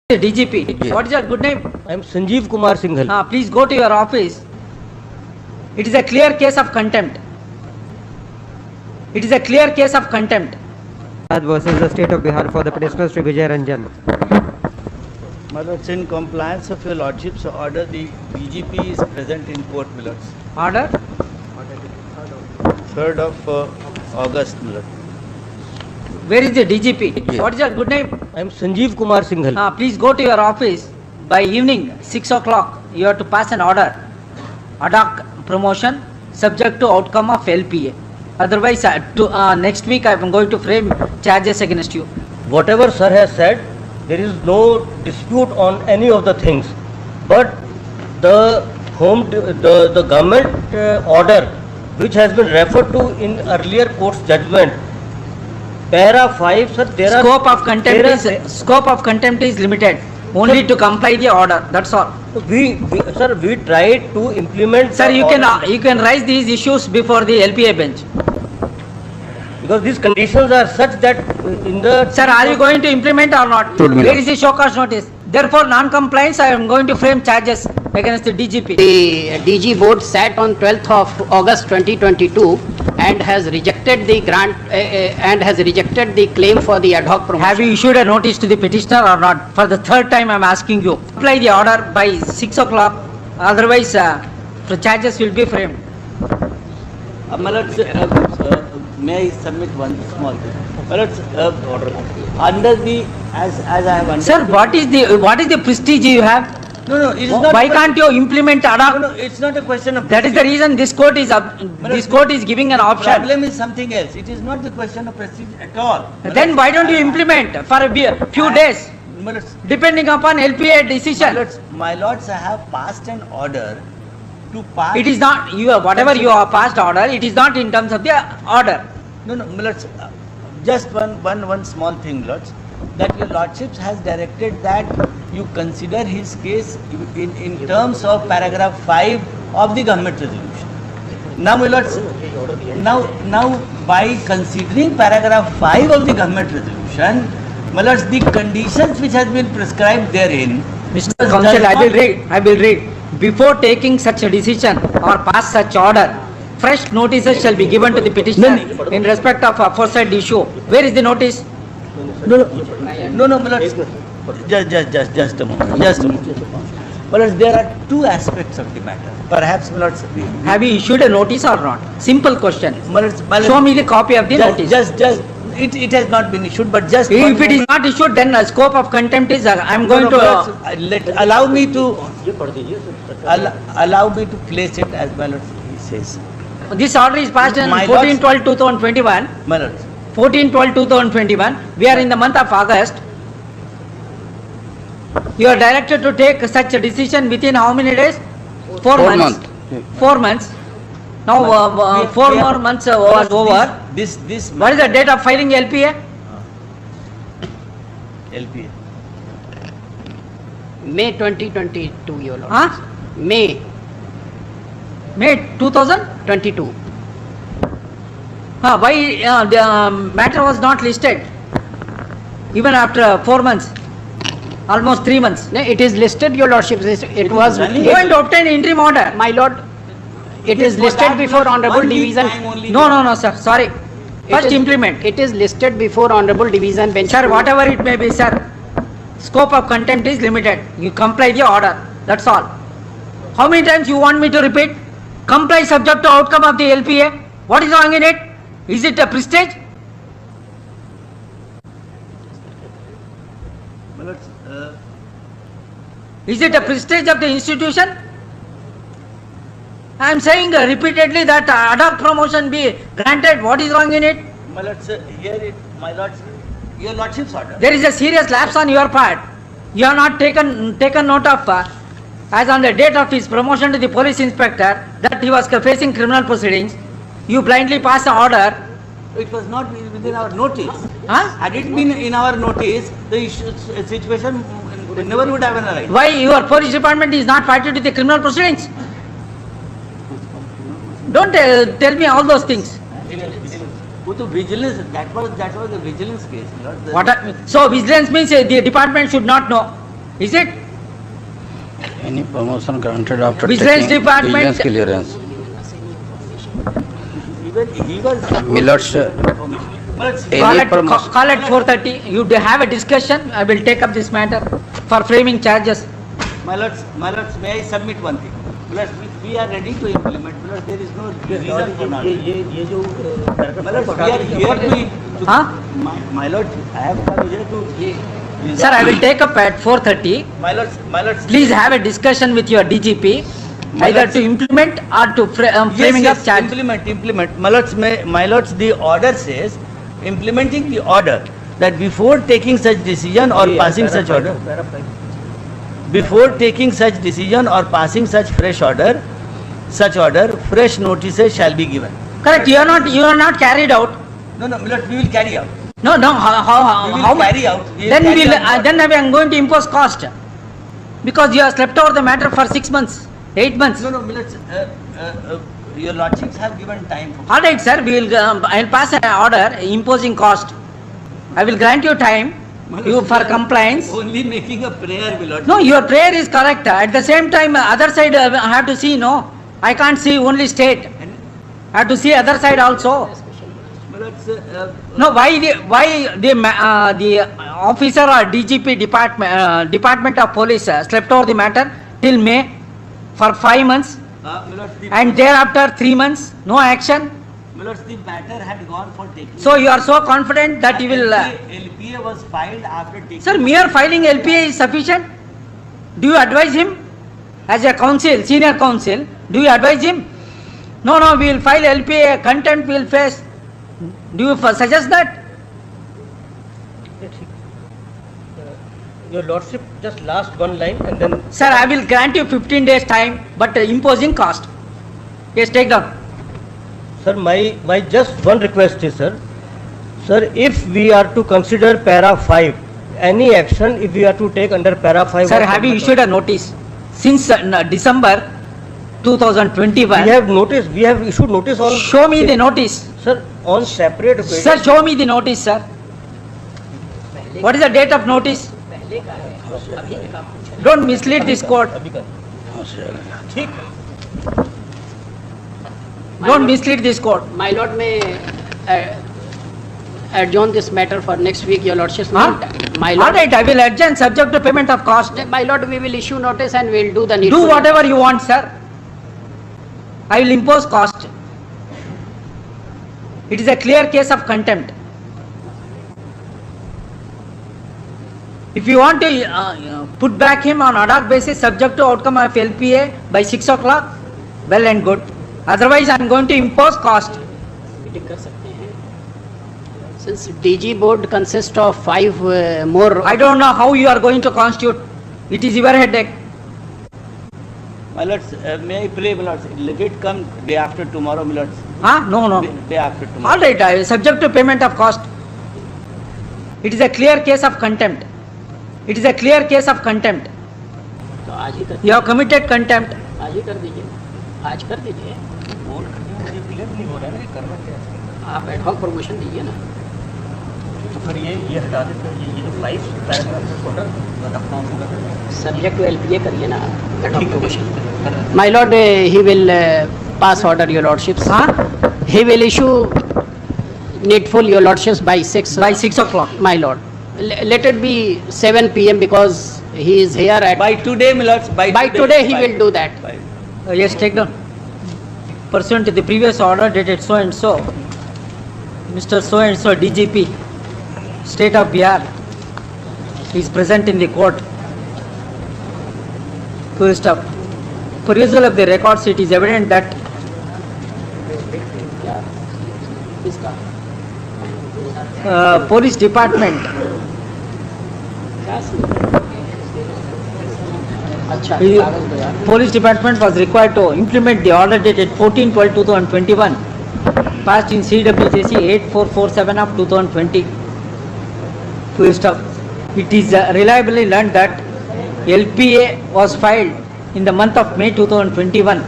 DGP. Yes. What is your good name? I am Sanjeev Kumar Singhal. Please go to your office. It is a clear case of contempt. It is a clear case of contempt. Versus the state of Bihar for the petitioner Sri Vijay Ranjan. My lords, in compliance of your lordship's order, the DGP is present in court, my lords. Order. 3rd of August, my lord. Where is the DGP? Yes. What is your good name? I am Sanjeev Kumar Singhal. Please go to your office by evening 6 o'clock. You have to pass an order. Ad hoc promotion subject to outcome of LPA. Otherwise, next week I am going to frame charges against you. Whatever sir has said, there is no dispute on any of the things. But the government order, which has been referred to in earlier court's judgment, para 5, sir, there Scope of contempt is limited. Only to comply the order. That's all. we tried to implement. Sir, the you order can raise these issues before the LPA bench. because these conditions are such that in the. Sir, are you going to implement or not? Where is the show cause notice? Therefore, non-compliance, I am going to frame charges against the DGP. The DG board sat on 12th of August 2022 and has rejected the grant and has rejected the claim for the ad hoc promotion. Have you issued a notice to the petitioner or not? For the third time, I am asking you. Apply the order by 6 o'clock. Otherwise, the charges will be framed. My lords, may I submit one small thing? My lords, under the, as I have understood. Sir, what is the prestige you have? No, it is not. Why can't you implement ad hoc? No, it's not a question of. That is the reason this court is giving an option. Problem is something else. It is not the question of prestige at all. Then why don't you implement for a few days, My lords, depending upon LPA decision? my lords, I have passed an order to pass. It is not, whatever you have passed order, it is not in terms of the order. No, my lords, just one small thing, lords, that your lordships has directed that you consider his case in terms of paragraph 5 of the government resolution. Now, my lords, now by considering paragraph 5 of the government resolution, my lords, the conditions which has been prescribed therein. Mr. Counsel, I will read. Before taking such a decision or pass such order, fresh notices shall be given to the petitioner in respect of aforesaid issue. Where is the notice? No, my lords, just a moment. My lords, there are two aspects of the matter. Perhaps, my lords, Have you issued a notice or not? Simple question. my lords, Show me the copy of the notice. It has not been issued, but just. If it is not issued, then a scope of contempt is, I am going to. Allow me to place it as my lord he says. This order is passed on My 14/12/2021. My lord, 14/12/2021. We are in the month of August. You are directed to take such a decision within how many days? 4 months. 4 months. Now 4 more months was over. This What is the date of filing LPA? LPA. May 2022, your lord. Huh? May May 2000? 22. Why the matter was not listed? Even after 4 months, almost 3 months. No, it is listed, your lordship. It was. Go and obtain interim order. My lord, it is listed before Honorable Division. No, sir. Sorry. First implement. It is listed before Honorable Division Bench. Sir, whatever it may be, sir. Scope of contempt is limited. You comply the order. That's all. How many times you want me to repeat? Comply subject to outcome of the LPA. What is wrong in it? Is it a prestige? My lord, Is it a prestige of the institution? I am saying repeatedly that ad hoc promotion be granted. What is wrong in it? my lord, my lords, your lordship's order. There is a serious lapse on your part. You have not taken note of, as on the date of his promotion to the police inspector, that he was facing criminal proceedings. You blindly pass the order. It was not within our notice. Huh? Had it been in our notice, the situation never would have arisen. Why your police department is not party to the criminal proceedings? Don't tell me all those things. Go to vigilance. That was the vigilance case. Not the So vigilance means the department should not know. Is it? Any promotion granted after Vigilance taking Department- agent's clearance. Even he was. Millards, Call any at, promotion. call at 4:30. You have a discussion. I will take up this matter for framing charges. My lords, may I submit one thing? My lords, we are ready to implement. My lords, there is no reason for not. ये जो My lords, we are here to. Huh? My lord, I have come here to. Sir, I will take up at 4:30. My lords. Please have a discussion with your DGP, My either lords- to implement or to framing up charge. Implement. My lords, the order says, implementing the order, that before taking such decision or passing such order, before taking such decision or passing such order, fresh notices shall be given. Correct, you are not carried out. No, my lord, we will carry out. No, how We will much? carry out. We will Then carry we'll, out. then I am going to impose cost. Because you have slept over the matter for 6 months, 8 months. No, my lords, your lordships have given time for. All right, sir, we will, I'll pass an order imposing cost. I will grant you time, you for compliance. Only making a prayer, my lord. No, your prayer is correct. At the same time, other side I have to see, no. I can't see only state. I have to see other side also. My lords, No, why the officer or DGP department of police slept over the matter till May for 5 months my lords, and thereafter 3 months, no action. my lords, the matter had gone for taking. So you are so confident that you will. LPA was filed after taking. Sir, mere filing LPA is sufficient? Do you advise him? As a counsel, senior counsel, do you advise him? No, we will file LPA, contempt we will face. Do you suggest that? Your lordship, just last one line and then. Sir, I will grant you 15 days time, but imposing cost. Yes, take down. Sir, my just one request is, sir, if we are to consider para 5, any action if we are to take under para 5. Sir, have you issued a notice? Since December 2021. We have issued notice on. Show me the notice. Sir, on separate basis. Sir, show me the notice, sir. What is the date of notice? Don't mislead this court. ठीक. Don't mislead this court. My lord may adjourn this matter for next week, your lordship. Huh? My All lord, right, I will adjourn subject to payment of cost. my lord, we will issue notice and we will do the needful. Do whatever you want, sir. I will impose cost. It is a clear case of contempt. If you want to put back him on ad hoc basis subject to outcome of LPA by 6 o'clock, well and good. Otherwise, I am going to impose cost. Meeting कर सकते हैं. Since DG board consists of 5 more. I don't know how you are going to constitute. It is your headache. My lords, may I pray, my lords, let it come day after tomorrow, my lords. Huh? No. Day after tomorrow. All right, subject to payment of cost. It is a clear case of contempt. It is a clear case of contempt. तो आज ही कर You have committed contempt. आज ही कर दीजिए. आज कर दीजिए. आप एडहॉक प्रमोशन दीजिए ना. फिर ये हटा देते हैं, ये जो 5 पैराग्राफ Subject to LPA करिए ना. Ad hoc promotion. My lord, he will pass order, your lordships. Huh? He will issue needful, your lordships, by 6. By 6 o'clock. My lord. Let it be 7 p.m. because he is here at. By today, my lords, By today he will do that. Yes, take down. Pursuant to the previous order dated so and so, Mr. So and so DGP, State of Bihar, is present in the court. First up, perusal of the records, it is evident that इसका. police department अच्छा. The कागज दो यार. police department was required to implement the order dated 14/12/2021 passed in CWJC 8447 of 2020. First up, it is reliably learned that LPA was filed in the month of May 2021.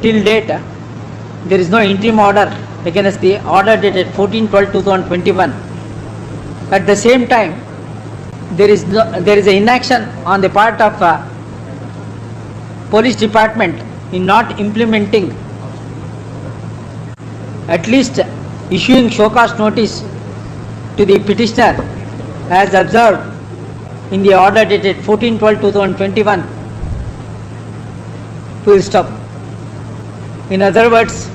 Till date, there is no interim order against the order dated 14/12/2021. At the same time, there is an inaction on the part of police department in not implementing, at least issuing show cause notice to the petitioner as observed in the order dated 14/12/2021. Full stop. In other words,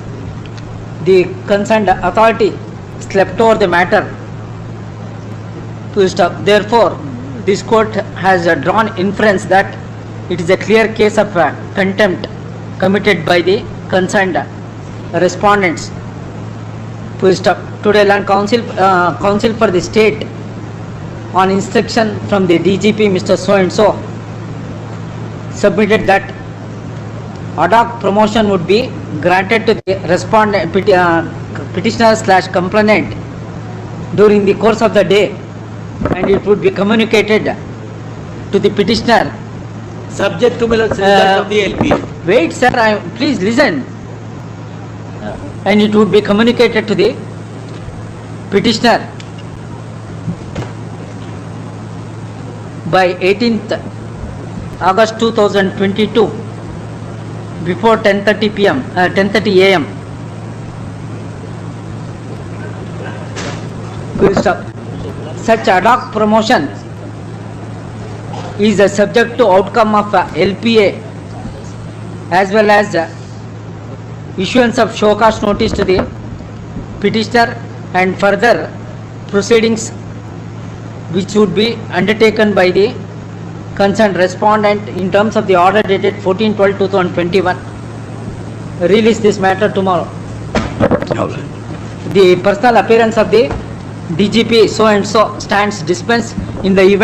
the concerned authority slept over the matter. Full stop. Therefore, this court has drawn inference that it is a clear case of contempt committed by the concerned respondents. Full stop. Today, Land Counsel for the State, on instruction from the DGP, Mr. So and so, submitted that ad hoc promotion would be granted to the petitioner / complainant during the course of the day, and it would be communicated to the petitioner. Subject to result of the LPA. Wait, sir, please listen. And it would be communicated to the petitioner by 18th August 2022 before 10:30 p.m. 10:30 a.m. Full stop. Such ad hoc promotion is subject to outcome of LPA as well as issuance of show cause notice to the petitioner and further proceedings which would be undertaken by the concerned respondent in terms of the order dated 14/12/2021. Release this matter tomorrow. Okay. The personal appearance of the DGP so and so stands dispensed in the event